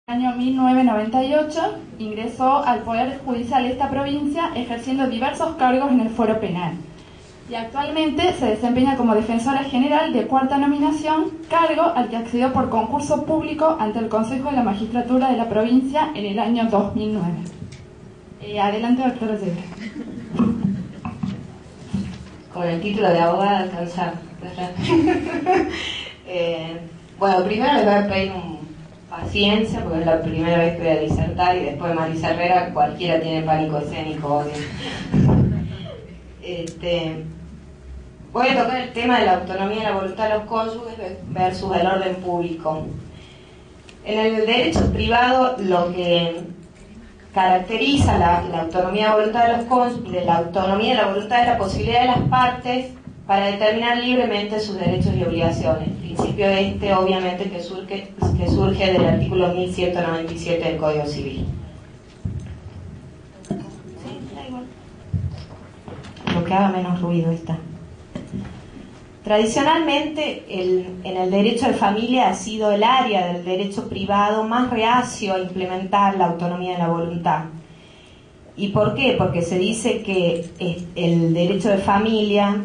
En el año 1998 ingresó al Poder Judicial de esta provincia ejerciendo diversos cargos en el Fuero Penal y actualmente se desempeña como defensora general de cuarta nominación, cargo al que accedió por concurso público ante el Consejo de la Magistratura de la provincia en el año 2009. Adelante, doctora Yedra. Con el título de abogada alcanzar. Bueno, primero les voy a pedir paciencia, porque es la primera vez que voy a disertar y después de Marisa Herrera cualquiera tiene pánico escénico. Voy a tocar el tema de la autonomía y la voluntad de los cónyuges versus el orden público. En el derecho privado lo que caracteriza la autonomía y la voluntad de los cónyuges, la autonomía y la voluntad de la posibilidad de las partes para determinar libremente sus derechos y obligaciones. El principio obviamente, que surge del artículo 1197 del Código Civil. Sí, da igual. Lo que haga menos ruido está. Tradicionalmente, en el derecho de familia ha sido el área del derecho privado más reacio a implementar la autonomía de la voluntad. ¿Y por qué? Porque se dice que el derecho de familia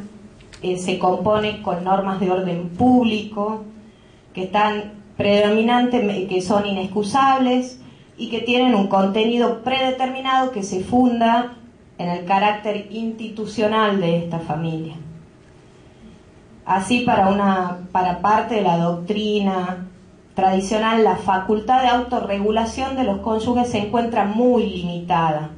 se compone con normas de orden público, que están predominantes, que son inexcusables y que tienen un contenido predeterminado que se funda en el carácter institucional de esta familia. Así, para parte de la doctrina tradicional, la facultad de autorregulación de los cónyuges se encuentra muy limitada.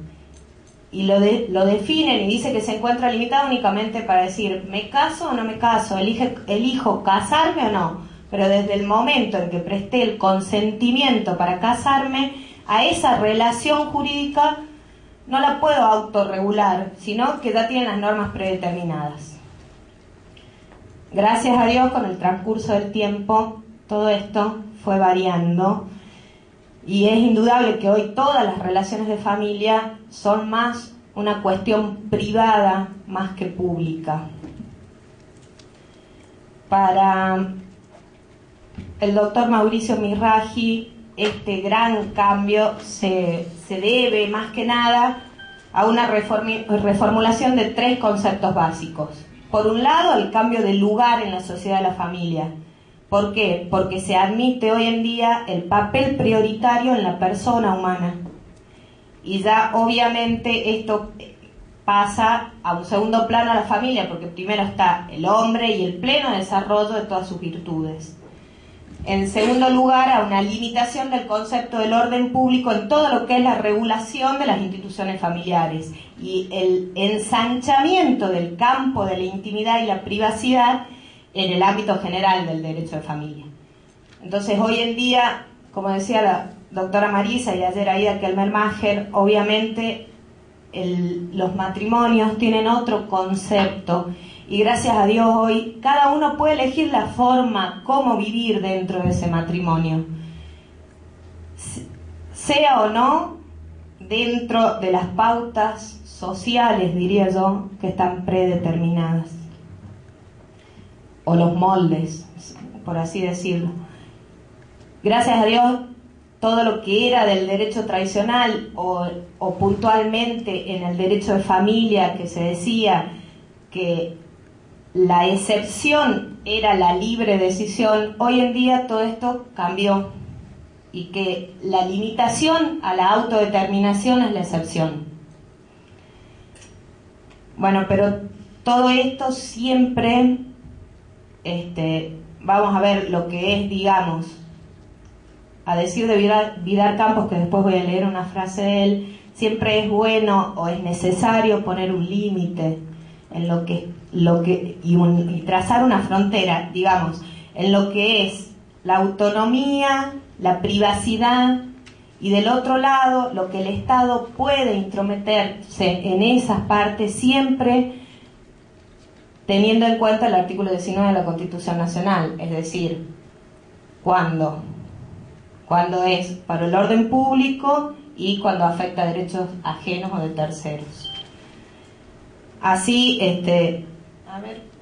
Y lo definen y dice que se encuentra limitada únicamente para decir, ¿me caso o no me caso? ¿Elijo casarme o no? Pero desde el momento en que presté el consentimiento para casarme, a esa relación jurídica no la puedo autorregular, sino que ya tienen las normas predeterminadas. Gracias a Dios, con el transcurso del tiempo, todo esto fue variando y es indudable que hoy todas las relaciones de familia son más una cuestión privada más que pública. Para el doctor Mauricio Miraji, este gran cambio se debe más que nada a una reformulación de tres conceptos básicos. Por un lado, el cambio de lugar en la sociedad de la familia. ¿Por qué? Porque se admite hoy en día el papel prioritario en la persona humana. Y ya obviamente esto pasa a un segundo plano a la familia, porque primero está el hombre y el pleno desarrollo de todas sus virtudes. En segundo lugar, a una limitación del concepto del orden público en todo lo que es la regulación de las instituciones familiares y el ensanchamiento del campo de la intimidad y la privacidad en el ámbito general del derecho de familia. Entonces, hoy en día, como decía la doctora Marisa y ayer Aida Kelmermacher, obviamente los matrimonios tienen otro concepto y gracias a Dios hoy cada uno puede elegir la forma cómo vivir dentro de ese matrimonio, sea o no dentro de las pautas sociales, diría yo, que están predeterminadas, o los moldes, por así decirlo. Gracias a Dios, todo lo que era del derecho tradicional o puntualmente en el derecho de familia, que se decía que la excepción era la libre decisión, hoy en día todo esto cambió y que la limitación a la autodeterminación es la excepción. Bueno, pero todo esto siempre, vamos a ver lo que es, digamos, a decir de Vidal Campos, que después voy a leer una frase de él, siempre es bueno o es necesario poner un límite en y trazar una frontera, digamos, en lo que es la autonomía, la privacidad, y del otro lado, lo que el Estado puede intrometerse en esas partes, siempre teniendo en cuenta el artículo 19 de la Constitución Nacional, es decir, cuando es para el orden público y cuando afecta a derechos ajenos o de terceros. Así,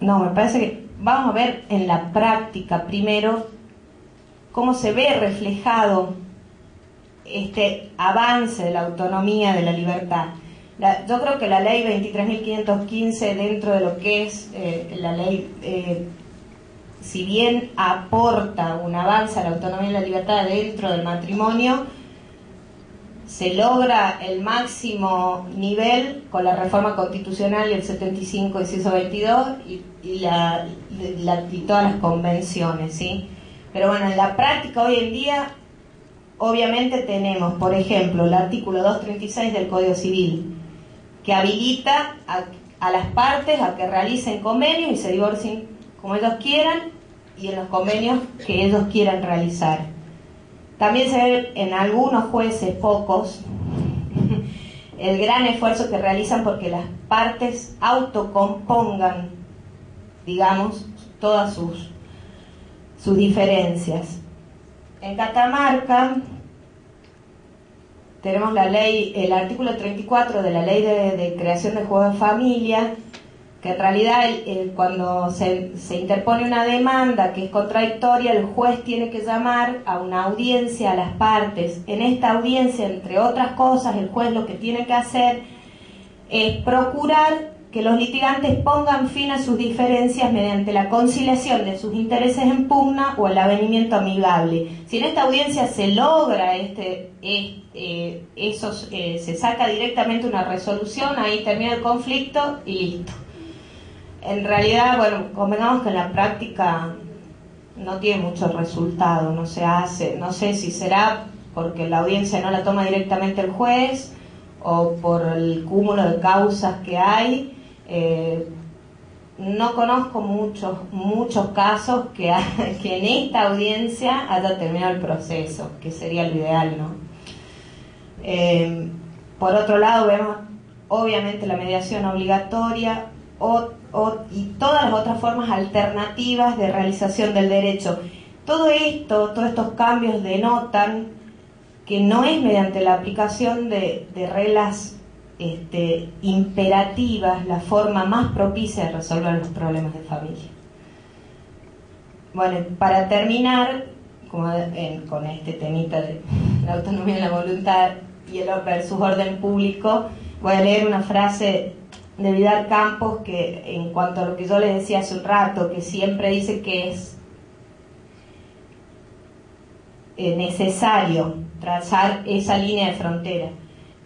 me parece que vamos a ver en la práctica primero cómo se ve reflejado este avance de la autonomía, de la libertad. Yo creo que la ley 23.515, dentro de lo que es la ley, si bien aporta un avance a la autonomía y la libertad dentro del matrimonio, se logra el máximo nivel con la reforma constitucional y el 75, inciso 22 y todas las convenciones, ¿sí? Pero bueno, en la práctica hoy en día, obviamente tenemos, por ejemplo, el artículo 236 del Código Civil, que habilita a las partes a que realicen convenios y se divorcien como ellos quieran y en los convenios que ellos quieran realizar. También se ve en algunos jueces, pocos, el gran esfuerzo que realizan porque las partes autocompongan, digamos, todas sus diferencias. En Catamarca tenemos la ley, el artículo 34 de la ley de creación de juegos de familia, que en realidad cuando se interpone una demanda que es contradictoria, el juez tiene que llamar a una audiencia a las partes. En esta audiencia, entre otras cosas, el juez lo que tiene que hacer es procurar que los litigantes pongan fin a sus diferencias mediante la conciliación de sus intereses en pugna o el avenimiento amigable. Si en esta audiencia se logra se saca directamente una resolución, ahí termina el conflicto y listo. En realidad, bueno, convengamos que en la práctica no tiene mucho resultado, no se hace, no sé si será porque la audiencia no la toma directamente el juez o por el cúmulo de causas que hay. No conozco muchos casos que en esta audiencia haya terminado el proceso, que sería lo ideal, ¿no? Por otro lado, vemos obviamente la mediación obligatoria y todas las otras formas alternativas de realización del derecho. Todos estos cambios denotan que no es mediante la aplicación de reglas imperativas la forma más propicia de resolver los problemas de familia. Bueno, para terminar con este temita de la autonomía y la voluntad y el versus orden público, voy a leer una frase de Vidal Campos que, en cuanto a lo que yo le decía hace un rato, que siempre dice que es necesario trazar esa línea de frontera,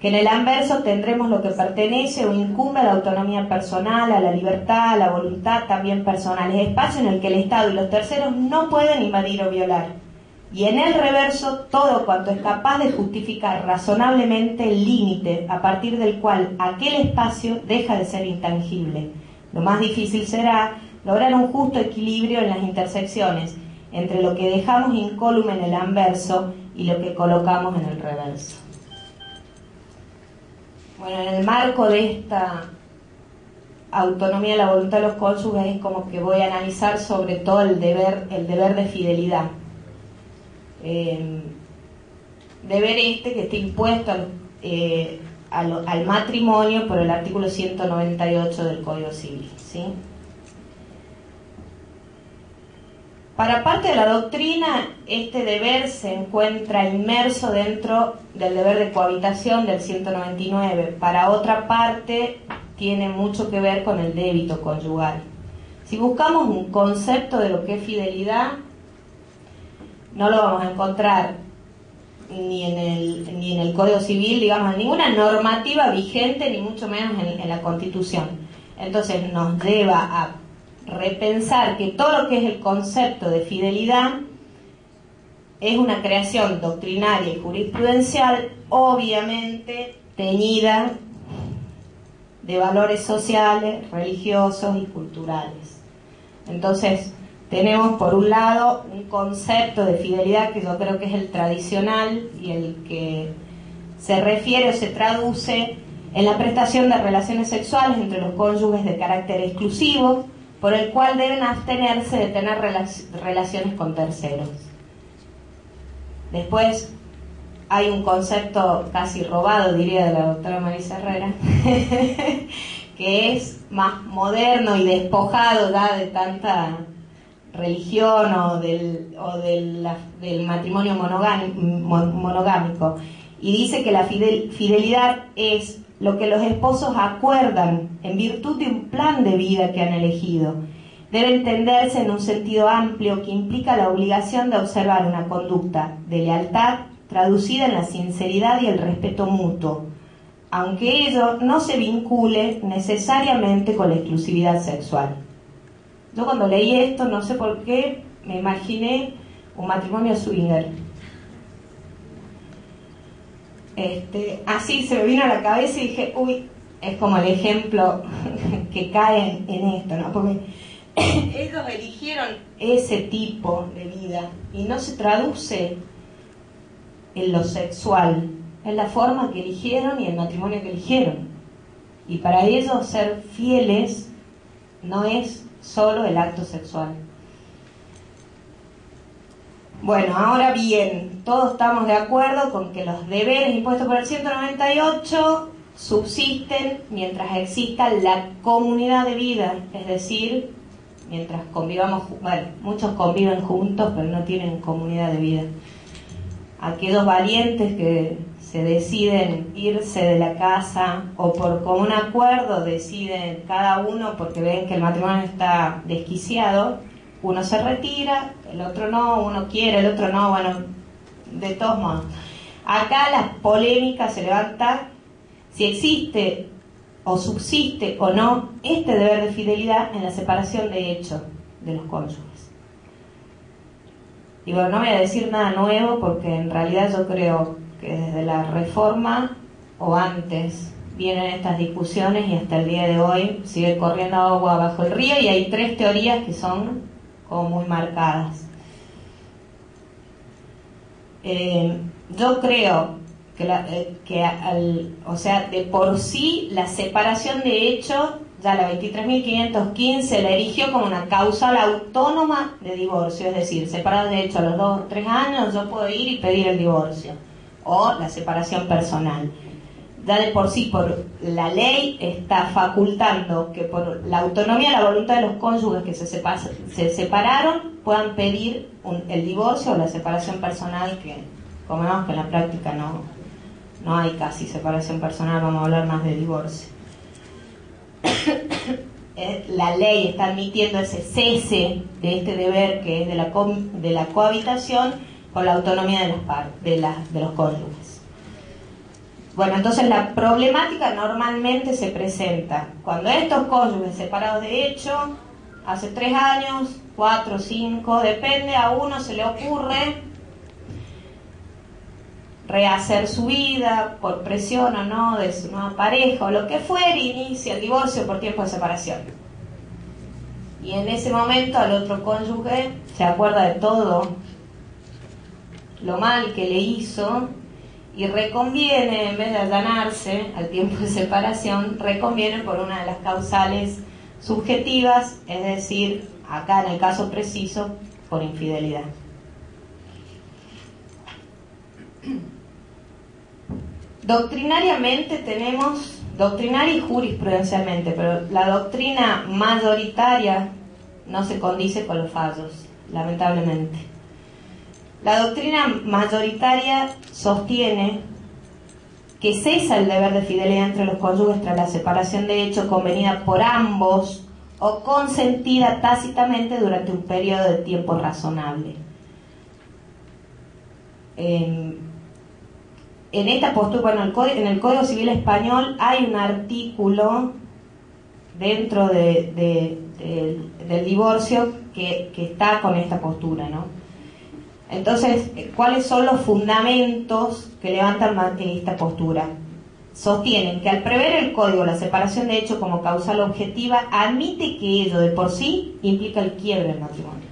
que en el anverso tendremos lo que pertenece o incumbe a la autonomía personal, a la libertad, a la voluntad también personal, es espacio en el que el Estado y los terceros no pueden invadir o violar, y en el reverso todo cuanto es capaz de justificar razonablemente el límite a partir del cual aquel espacio deja de ser intangible. Lo más difícil será lograr un justo equilibrio en las intersecciones entre lo que dejamos incólume en el anverso y lo que colocamos en el reverso. Bueno, en el marco de esta autonomía de la voluntad de los cónyuges es como que voy a analizar sobre todo el deber de fidelidad. Deber que está impuesto al matrimonio por el artículo 198 del Código Civil, ¿sí? Para parte de la doctrina, este deber se encuentra inmerso dentro del deber de cohabitación del 199. Para otra parte, tiene mucho que ver con el débito conyugal. Si buscamos un concepto de lo que es fidelidad, no lo vamos a encontrar ni en el Código Civil, digamos, en ninguna normativa vigente, ni mucho menos en la Constitución. Entonces nos lleva a repensar que todo lo que es el concepto de fidelidad es una creación doctrinaria y jurisprudencial, obviamente teñida de valores sociales, religiosos y culturales. Entonces tenemos por un lado un concepto de fidelidad que yo creo que es el tradicional y el que se refiere o se traduce en la prestación de relaciones sexuales entre los cónyuges de carácter exclusivo, por el cual deben abstenerse de tener relaciones con terceros. Después hay un concepto casi robado, diría, de la doctora Marisa Herrera, que es más moderno y despojado ya de tanta religión o del matrimonio monogámico, y dice que la fidelidad es lo que los esposos acuerdan en virtud de un plan de vida que han elegido. Debe entenderse en un sentido amplio que implica la obligación de observar una conducta de lealtad traducida en la sinceridad y el respeto mutuo, aunque ello no se vincule necesariamente con la exclusividad sexual. Yo cuando leí esto, no sé por qué, me imaginé un matrimonio swinger. Así se me vino a la cabeza y dije, uy, es como el ejemplo que cae en esto, ¿no? Porque ellos eligieron ese tipo de vida y no se traduce en lo sexual, es la forma que eligieron y el matrimonio que eligieron. Y para ellos ser fieles no es solo el acto sexual. Bueno, ahora bien, todos estamos de acuerdo con que los deberes impuestos por el 198 subsisten mientras exista la comunidad de vida, es decir, mientras convivamos, bueno, muchos conviven juntos pero no tienen comunidad de vida. Aquellos valientes que se deciden irse de la casa o por común acuerdo deciden cada uno porque ven que el matrimonio está desquiciado, uno se retira, el otro no, uno quiere, el otro no, bueno, de todos modos. Acá la polémica se levanta si existe o subsiste o no este deber de fidelidad en la separación de hecho de los cónyuges. Y bueno, no voy a decir nada nuevo porque en realidad yo creo que desde la Reforma o antes vienen estas discusiones y hasta el día de hoy sigue corriendo agua bajo el río y hay tres teorías que son como muy marcadas. Yo creo que o sea, de por sí la separación de hecho, ya la 23.515 la erigió como una causal autónoma de divorcio, es decir, separados de hecho a los 2 o 3 años yo puedo ir y pedir el divorcio, o la separación personal. Ya de por sí, por la ley, está facultando que por la autonomía y la voluntad de los cónyuges que se separaron puedan pedir el divorcio o la separación personal, que como vemos que en la práctica no hay casi separación personal, vamos a hablar más de divorcio. La ley está admitiendo ese cese de este deber que es de la cohabitación con la autonomía de los cónyuges. Bueno, entonces la problemática normalmente se presenta cuando estos cónyuges separados de hecho, hace 3 años, 4, 5, depende, a uno se le ocurre rehacer su vida por presión o no de su nueva pareja o lo que fuera, inicia el divorcio por tiempo de separación. Y en ese momento al otro cónyuge se acuerda de todo lo mal que le hizo y reconviene, en vez de allanarse al tiempo de separación, reconviene por una de las causales subjetivas, es decir, acá en el caso preciso, por infidelidad. Doctrinariamente tenemos, doctrinaria y jurisprudencialmente, pero la doctrina mayoritaria no se condice con los fallos, lamentablemente. La doctrina mayoritaria sostiene que cesa el deber de fidelidad entre los cónyuges tras la separación de hecho convenida por ambos o consentida tácitamente durante un periodo de tiempo razonable. En esta postura, bueno, en el Código Civil Español hay un artículo dentro del divorcio que está con esta postura, ¿no? Entonces, ¿cuáles son los fundamentos que levantan esta postura? Sostienen que al prever el Código la separación de hecho como causal objetiva, admite que ello de por sí implica el quiebre del matrimonio.